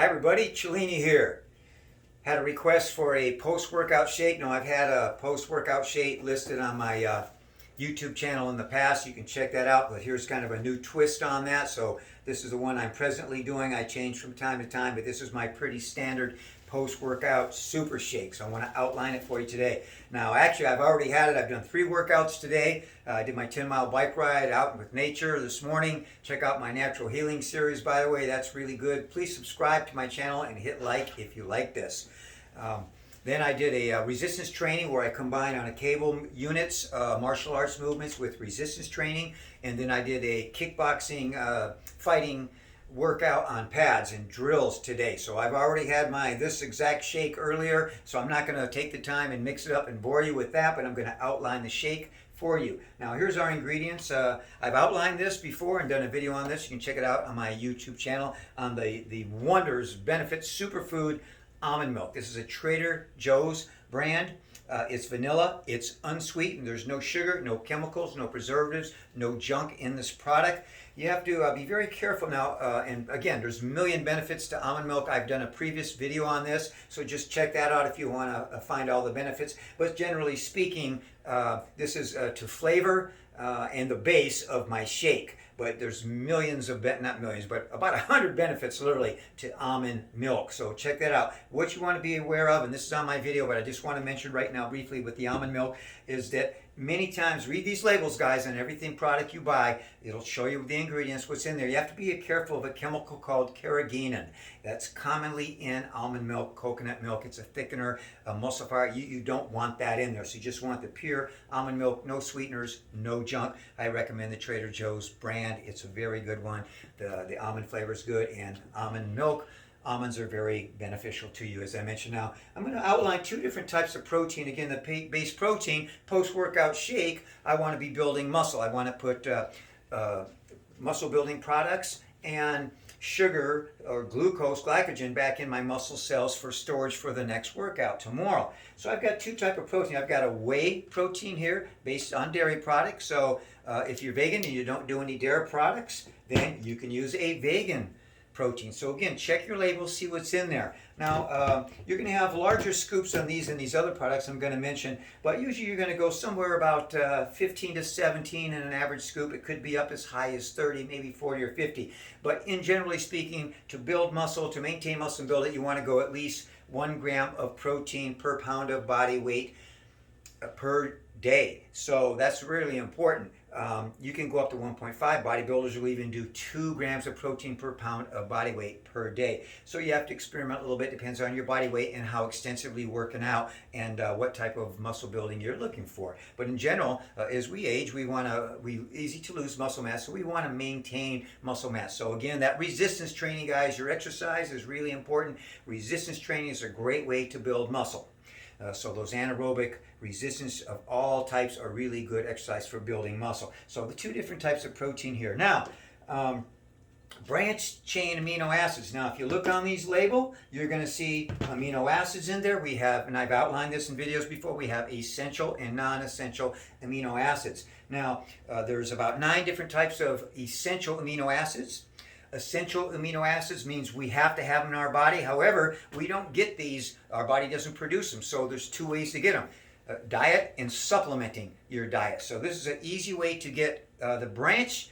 Hi everybody, Cellini here. Had a request for a post-workout shake. Now I've had a post-workout shake listed on my YouTube channel in the past. You can check that out, but here's kind of a new twist on that. So this is the one I'm presently doing. I change from time to time, but this is my pretty standard post-workout super shake. So I want to outline it for you today. Now actually I've already had it. I've done 3 workouts today. I did my 10-mile bike ride out with nature this morning. Check out my natural healing series, by the way. That's really good. Please subscribe to my channel and hit like if you like this. Then I did a resistance training where I combined on a cable units, martial arts movements with resistance training. And then I did a kickboxing fighting workout on pads and drills today. So I've already had this exact shake earlier, so I'm not going to take the time and mix it up and bore you with that, but I'm going to outline the shake for you. Now here's our ingredients. I've outlined this before and done a video on this. You can check it out on my YouTube channel on the Wonders Benefits Superfood Almond Milk. This is a Trader Joe's brand. It's vanilla, it's unsweetened, there's no sugar, no chemicals, no preservatives, no junk in this product. You have to be very careful now, and again, there's a million benefits to almond milk. I've done a previous video on this, so just check that out if you want to find all the benefits. But generally speaking, this is to flavor and the base of my shake. But there's millions of, not millions, but about 100 benefits literally to almond milk. So check that out. What you want to be aware of, and this is on my video, but I just want to mention right now briefly with the almond milk, is that many times, read these labels, guys, on everything product you buy. It'll show you the ingredients, what's in there. You have to be careful of a chemical called carrageenan. That's commonly in almond milk, coconut milk. It's a thickener, a emulsifier. You don't want that in there. So you just want the pure almond milk, no sweeteners, no junk. I recommend the Trader Joe's brand. It's a very good one. The almond flavor is good, and almond milk. Almonds are very beneficial to you, as I mentioned. Now, I'm going to outline 2 different types of protein. Again, the base protein, post-workout shake, I want to be building muscle. I want to put muscle-building products and sugar or glucose, glycogen, back in my muscle cells for storage for the next workout tomorrow. So I've got 2 types of protein. I've got a whey protein here based on dairy products. So if you're vegan and you don't do any dairy products, then you can use a vegan protein. So again, check your labels, see what's in there. Now, you're going to have larger scoops on these and these other products I'm going to mention, but usually you're going to go somewhere about 15 to 17 in an average scoop. It could be up as high as 30, maybe 40 or 50. But in generally speaking, to build muscle, to maintain muscle and build it, you want to go at least 1 gram of protein per pound of body weight per day. So that's really important. You can go up to 1.5. Bodybuilders will even do 2 grams of protein per pound of body weight per day. So you have to experiment a little bit. Depends on your body weight and how extensively working out and what type of muscle building you're looking for. But in general, as we age, we easy to lose muscle mass, so we want to maintain muscle mass. So again, that resistance training, guys, your exercise is really important. Resistance training is a great way to build muscle. So those anaerobic resistance of all types are really good exercise for building muscle. So the 2 different types of protein here. Now, branched chain amino acids. Now, if you look on these label, you're going to see amino acids in there. We have, and I've outlined this in videos before, we have essential and non-essential amino acids. Now, there's about 9 different types of essential amino acids. Essential amino acids means we have to have them in our body. However, we don't get these. Our body doesn't produce them. So there's 2 ways to get them. Diet and supplementing your diet. So this is an easy way to get the branch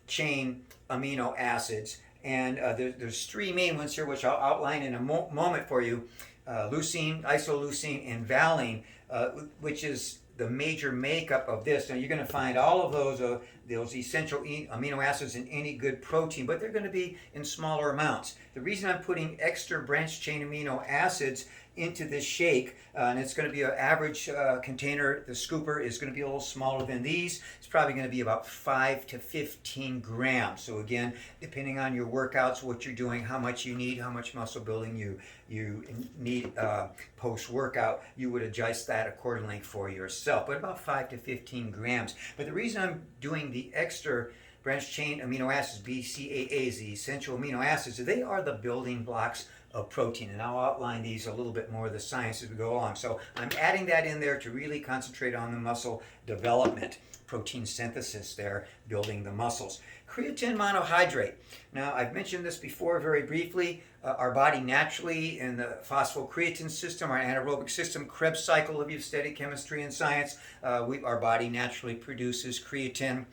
chain amino acids. And there's 3 main ones here, which I'll outline in a moment for you. Leucine, isoleucine, and valine, which is the major makeup of this. Now you're going to find all of those essential amino acids in any good protein, but they're going to be in smaller amounts. The reason I'm putting extra branched chain amino acids into this shake, and it's going to be an average container. The scooper is going to be a little smaller than these. It's probably going to be about 5 to 15 grams. So again, depending on your workouts, what you're doing, how much you need, how much muscle building you need post-workout, you would adjust that accordingly for yourself. But about 5 to 15 grams. But the reason I'm doing the extra branched chain amino acids, BCAAs, the essential amino acids, they are the building blocks of protein. And I'll outline these a little bit more of the science as we go along. So I'm adding that in there to really concentrate on the muscle development, protein synthesis there, building the muscles. Creatine monohydrate. Now, I've mentioned this before very briefly. Our body naturally, in the phosphocreatine system, our anaerobic system, Krebs cycle, if you've studied chemistry and science, our body naturally produces creatine,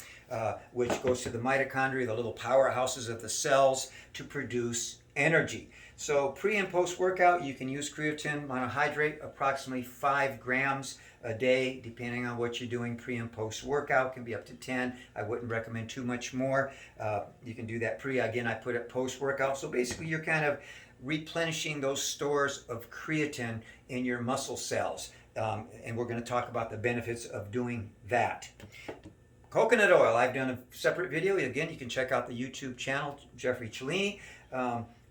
which goes to the mitochondria, the little powerhouses of the cells, to produce energy. So pre and post workout, you can use creatine monohydrate, approximately 5 grams a day, depending on what you're doing. Pre and post workout can be up to 10. I wouldn't recommend too much more. You can do that pre. Again, I put it post workout. So basically, you're kind of replenishing those stores of creatine in your muscle cells. And we're going to talk about the benefits of doing that. Coconut oil, I've done a separate video. Again, you can check out the YouTube channel, Jeffrey Cellini.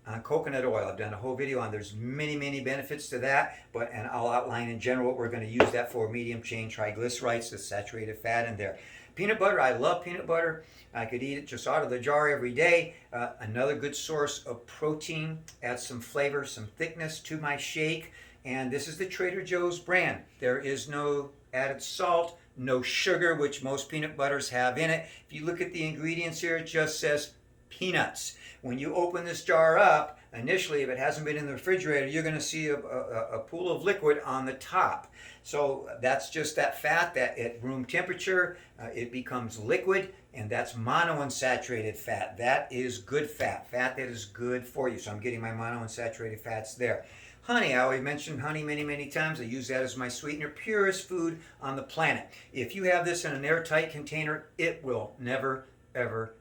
On coconut oil, I've done a whole video on. There's many benefits to that, and I'll outline in general what we're going to use that for. Medium chain triglycerides, the saturated fat in there. Peanut butter, I love peanut butter. I could eat it just out of the jar every day. Another good source of protein. Add some flavor, some thickness to my shake. And this is the Trader Joe's brand. There is no added salt, no sugar, which most peanut butters have in it. If you look at the ingredients here, it just says peanuts. When you open this jar up, initially, if it hasn't been in the refrigerator, you're going to see a pool of liquid on the top. So that's just that fat that at room temperature, it becomes liquid, and that's monounsaturated fat. That is good fat that is good for you. So I'm getting my monounsaturated fats there. Honey, I already mentioned honey many times. I use that as my sweetener. Purest food on the planet. If you have this in an airtight container, it will never, ever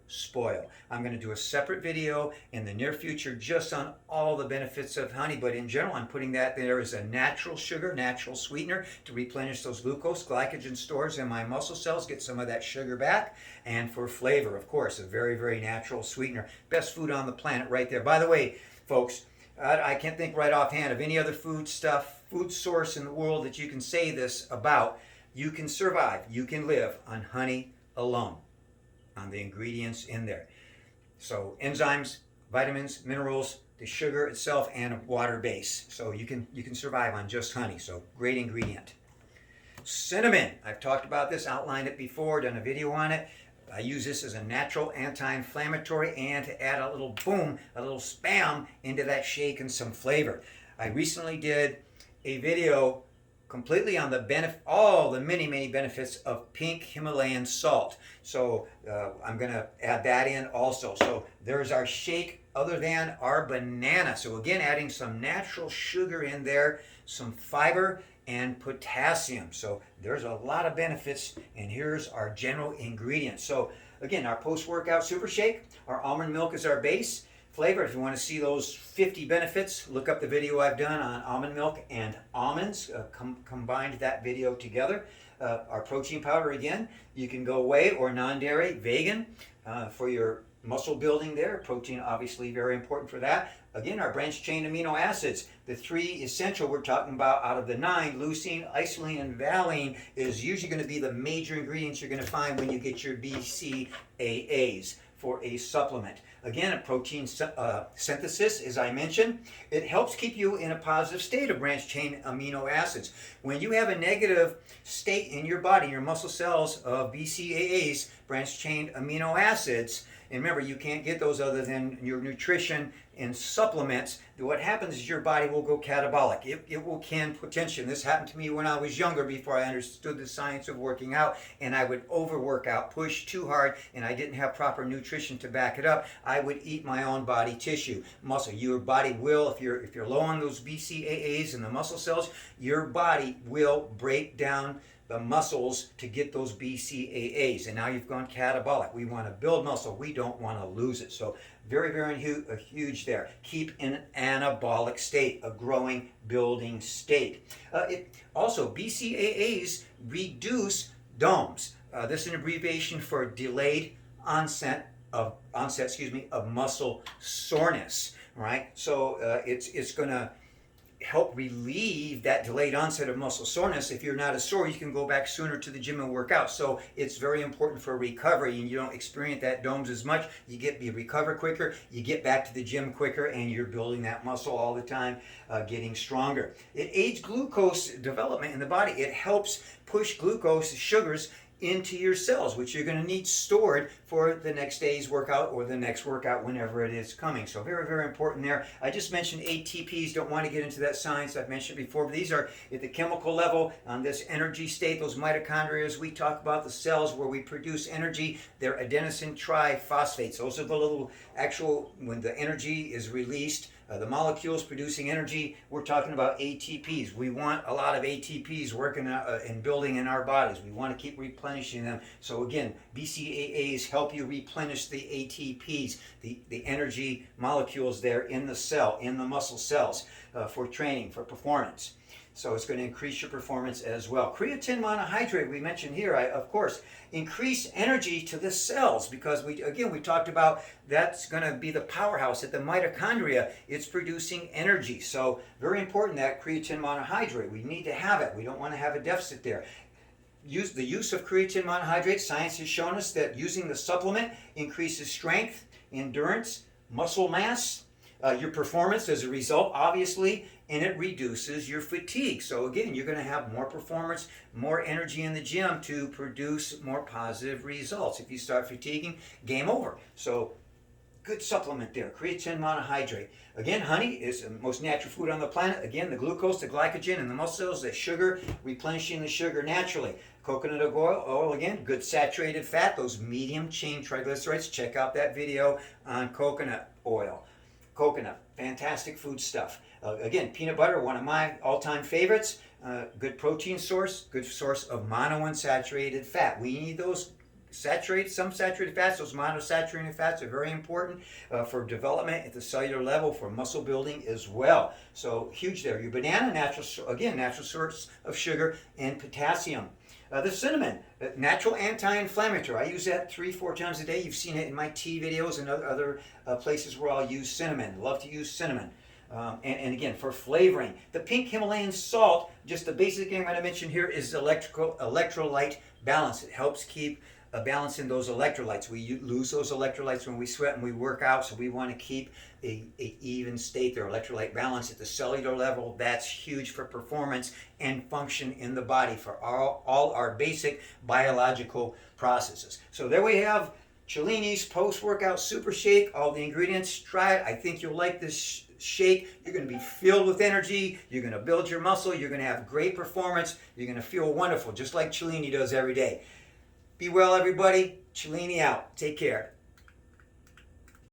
spoil. I'm going to do a separate video in the near future just on all the benefits of honey, but in general, I'm putting that there as a natural sugar, natural sweetener to replenish those glucose, glycogen stores in my muscle cells, get some of that sugar back, and for flavor, of course, a very natural sweetener. Best food on the planet right there. By the way, folks, I can't think right offhand of any other food source in the world that you can say this about. You can survive, you can live on honey alone, on the ingredients in there. So enzymes, vitamins, minerals, the sugar itself, and a water base. So you can survive on just honey. So great ingredient. Cinnamon, I've talked about this, outlined it before, done a video on it. I use this as a natural anti-inflammatory and to add a little boom, a little spam into that shake and some flavor. I recently did a video completely on the all the many benefits of pink Himalayan salt. So I'm going to add that in also. So there's our shake other than our banana. So again, adding some natural sugar in there, some fiber and potassium. So there's a lot of benefits, and here's our general ingredients. So again, our post-workout super shake, our almond milk is our base. Flavor, if you want to see those 50 benefits, look up the video I've done on almond milk and almonds. Combined that video together. Our protein powder, again, you can go whey or non-dairy, vegan, for your muscle building there. Protein, obviously, very important for that. Again, our branched chain amino acids, the 3 essential we're talking about out of the 9, leucine, isoleucine, and valine, is usually going to be the major ingredients you're going to find when you get your BCAAs for a supplement. Again, a protein synthesis, as I mentioned, it helps keep you in a positive state of branched chain amino acids. When you have a negative state in your body, your muscle cells of BCAAs, branched chain amino acids, and remember, you can't get those other than your nutrition and supplements. What happens is your body will go catabolic. It will can potential. This happened to me when I was younger, before I understood the science of working out, and I would overwork out, push too hard, and I didn't have proper nutrition to back it up. I would eat my own body tissue, muscle. Your body will, if you're low on those BCAAs in the muscle cells, your body will break down the muscles to get those BCAAs, and now you've gone catabolic. We want to build muscle. We don't want to lose it. So very huge there. Keep in an anabolic state, a growing, building state. Also, BCAAs reduce DOMS. This is an abbreviation for delayed onset of muscle soreness. Right? So it's going to help relieve that delayed onset of muscle soreness. If you're not as sore, you can go back sooner to the gym and work out. So it's very important for recovery, and you don't experience that DOMS as much. You recover quicker, you get back to the gym quicker, and you're building that muscle all the time, getting stronger. It aids glucose development in the body. It helps push glucose, sugars, into your cells, which you're going to need stored for the next day's workout or the next workout whenever it is coming. So very, very important there. I just mentioned ATPs. Don't want to get into that science. I've mentioned before, but these are at the chemical level on this energy state, those mitochondria, as we talk about the cells where we produce energy, they're adenosine triphosphates. Those are the little actual, when the energy is released, the molecules producing energy, we're talking about ATPs. We want a lot of ATPs working and building in our bodies. We want to keep replenishing them. So again, BCAAs help you replenish the ATPs, the energy molecules there in the cell, in the muscle cells, for training, for performance. So it's going to increase your performance as well. Creatine monohydrate, we mentioned here, of course, increase energy to the cells, because we talked about that's going to be the powerhouse at the mitochondria. It's producing energy. So very important, that creatine monohydrate. We need to have it. We don't want to have a deficit there. The use of creatine monohydrate, science has shown us that using the supplement increases strength, endurance, muscle mass, your performance as a result, obviously, and it reduces your fatigue. So again, you're going to have more performance, more energy in the gym to produce more positive results. If you start fatiguing, game over. So good supplement there, creatine monohydrate. Again, honey is the most natural food on the planet. Again, the glucose, the glycogen, and the muscle cells, the sugar, replenishing the sugar naturally. Coconut oil, again, good saturated fat, those medium chain triglycerides. Check out that video on coconut oil. Coconut, fantastic food stuff. Again, peanut butter, one of my all-time favorites. Good protein source, good source of monounsaturated fat. We need those some saturated fats. Those monosaturated fats are very important for development at the cellular level, for muscle building as well. So huge there. Your banana, natural source of sugar and potassium. The cinnamon, natural anti-inflammatory. I use that 3-4 times a day. You've seen it in my tea videos and other places where I'll use cinnamon. Love to use cinnamon. And again, for flavoring. The pink Himalayan salt, just the basic thing I'm going to mention here, is electrolyte balance. It helps keep a balance in those electrolytes. We lose those electrolytes when we sweat and we work out, so we want to keep a even state there, electrolyte balance at the cellular level. That's huge for performance and function in the body for all our basic biological processes. So there we have Cellini's post-workout super shake. All the ingredients, try it. I think you'll like this shake. You're going to be filled with energy. You're going to build your muscle. You're going to have great performance. You're going to feel wonderful, just like Cellini does every day. Be well, everybody. Cellini out. Take care.